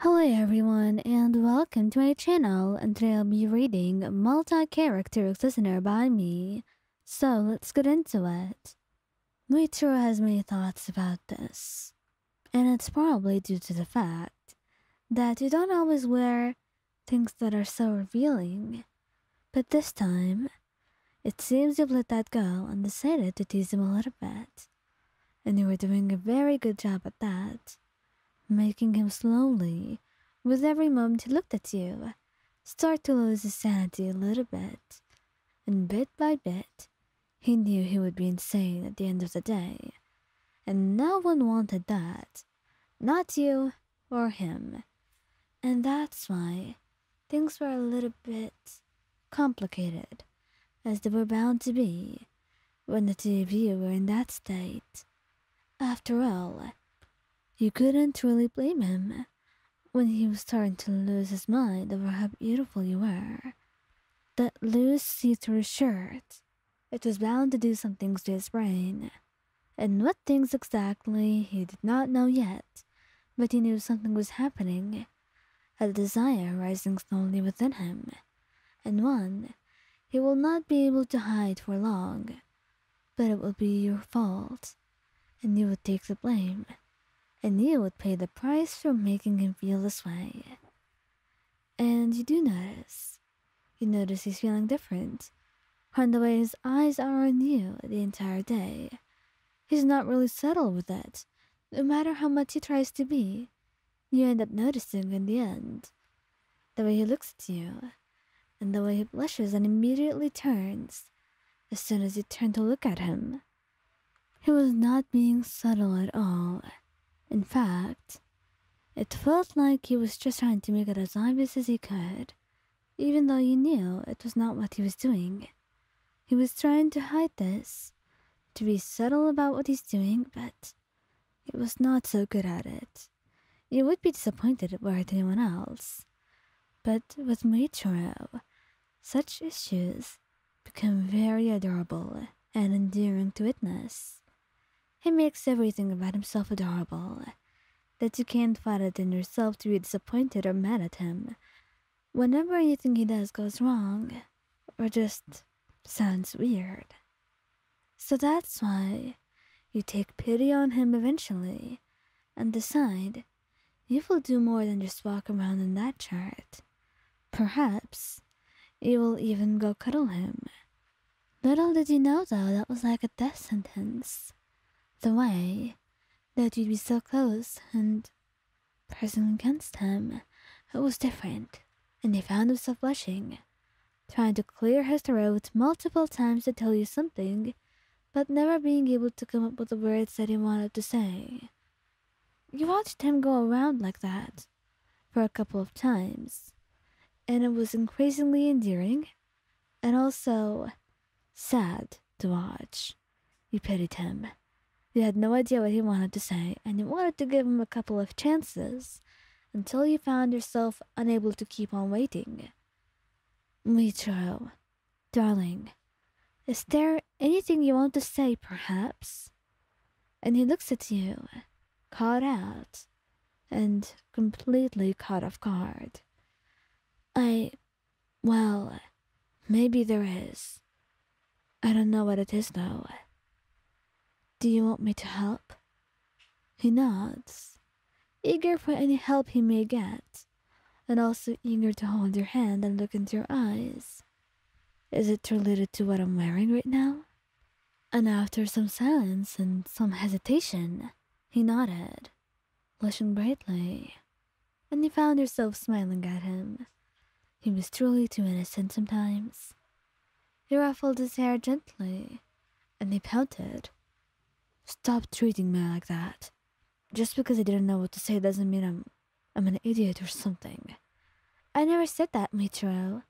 Hello everyone and welcome to my channel, and today I'll be reading Multi-Character Listener by me. So let's get into it. Muichiro has many thoughts about this, and it's probably due to the fact that you don't always wear things that are so revealing. But this time, it seems you've let that go and decided to tease him a little bit. And you were doing a very good job at that, making him slowly, with every moment he looked at you, start to lose his sanity a little bit. And bit by bit, he knew he would be insane at the end of the day. And no one wanted that. Not you or him. And that's why things were a little bit complicated, as they were bound to be when the two of you were in that state. After all, you couldn't really blame him when he was starting to lose his mind over how beautiful you were. That loose see-through shirt, it was bound to do some things to his brain. And what things exactly he did not know yet, but he knew something was happening. A desire rising slowly within him, and one he will not be able to hide for long. But it will be your fault, and you would take the blame. And you would pay the price for making him feel this way. And you do notice. You notice he's feeling different from the way his eyes are on you the entire day. He's not really settled with it. No matter how much he tries to be, you end up noticing in the end. The way he looks at you, and the way he blushes and immediately turns as soon as you turn to look at him. He was not being subtle at all. In fact, it felt like he was just trying to make it as obvious as he could, even though you knew it was not what he was doing. He was trying to hide this, to be subtle about what he's doing, but he was not so good at it. You would be disappointed if it were anyone else. But with Muichiro, such issues become very adorable and endearing to witness. He makes everything about himself adorable, that you can't find it in yourself to be disappointed or mad at him whenever anything he does goes wrong, or just sounds weird. So that's why you take pity on him eventually, and decide you will do more than just walk around in that chart. Perhaps you will even go cuddle him. Little did you know though, that was like a death sentence. The way that you'd be so close and pressing against him, it was different, and he found himself blushing, trying to clear his throat multiple times to tell you something, but never being able to come up with the words that he wanted to say. You watched him go around like that for a couple of times, and it was increasingly endearing and also sad to watch. You pitied him. You had no idea what he wanted to say, and you wanted to give him a couple of chances until you found yourself unable to keep on waiting. Muichiro, darling, is there anything you want to say, perhaps? And he looks at you, caught out, and completely caught off guard. Well, maybe there is. I don't know what it is, though. Do you want me to help? He nods, eager for any help he may get, and also eager to hold your hand and look into your eyes. Is it related to what I'm wearing right now? And after some silence and some hesitation, he nodded, blushing brightly, and you found yourself smiling at him. He was truly too innocent sometimes. He ruffled his hair gently, and he pouted. Stop treating me like that. Just because I didn't know what to say doesn't mean I'm an idiot or something. I never said that, Michiro.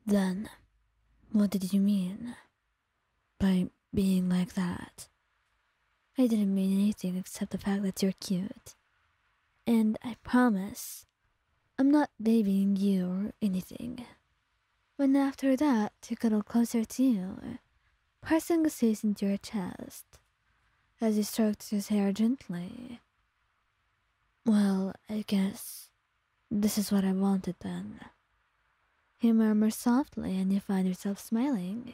Then, what did you mean by being like that? I didn't mean anything except the fact that you're cute. And I promise, I'm not babying you or anything. When after that, he cuddled closer to you, pressing his face into your chest, as he stroked his hair gently. Well, I guess This is what I wanted then. He murmurs softly, and you find yourself smiling.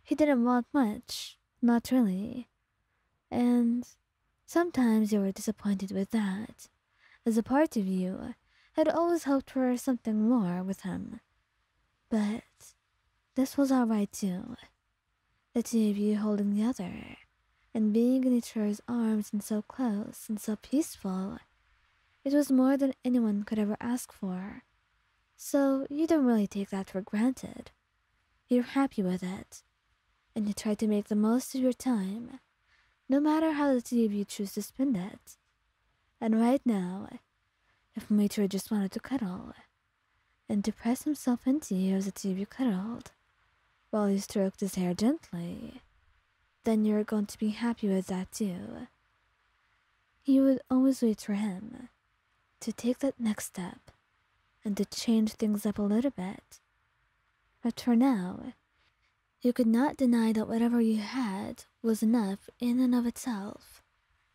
He didn't want much, not really. And sometimes you were disappointed with that, as a part of you had always hoped for something more with him. But this was alright too. The two of you holding the other, and being in each other's arms and so close and so peaceful. It was more than anyone could ever ask for. So you don't really take that for granted. You're happy with it, and you try to make the most of your time, no matter how the two of you choose to spend it. And right now, if Mitra just wanted to cuddle, and to press himself into you as the two of you cuddled, while you stroked his hair gently, then you're going to be happy with that too. You would always wait for him to take that next step and to change things up a little bit. But for now, you could not deny that whatever you had was enough in and of itself.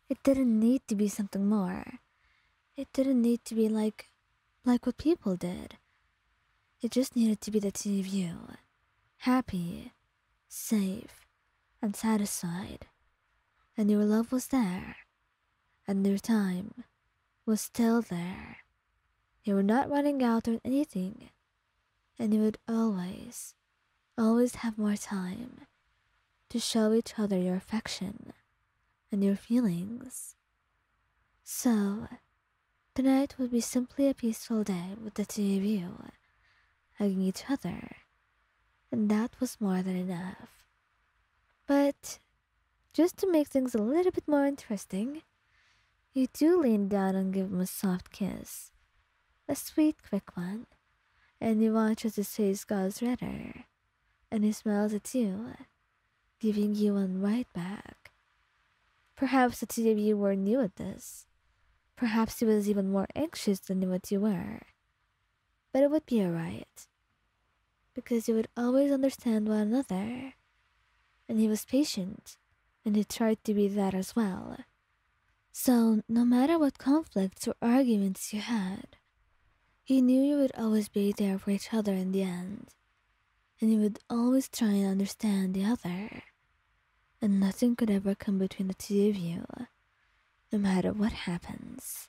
It didn't need to be something more. It didn't need to be like what people did. It just needed to be the two of you, happy, safe, and satisfied. And your love was there, and your time was still there. You were not running out on anything, and you would always, always have more time to show each other your affection and your feelings. So, tonight would be simply a peaceful day with the two of you, hugging each other, and that was more than enough. But, just to make things a little bit more interesting, you do lean down and give him a soft kiss, a sweet, quick one, and you watch as his face goes redder, and he smiles at you, giving you one right back. Perhaps the two of you were new at this. Perhaps he was even more anxious than what you were. But it would be alright, because you would always understand one another, and he was patient, and he tried to be that as well. So, no matter what conflicts or arguments you had, he knew you would always be there for each other in the end, and you would always try and understand the other, and nothing could ever come between the two of you, no matter what happens.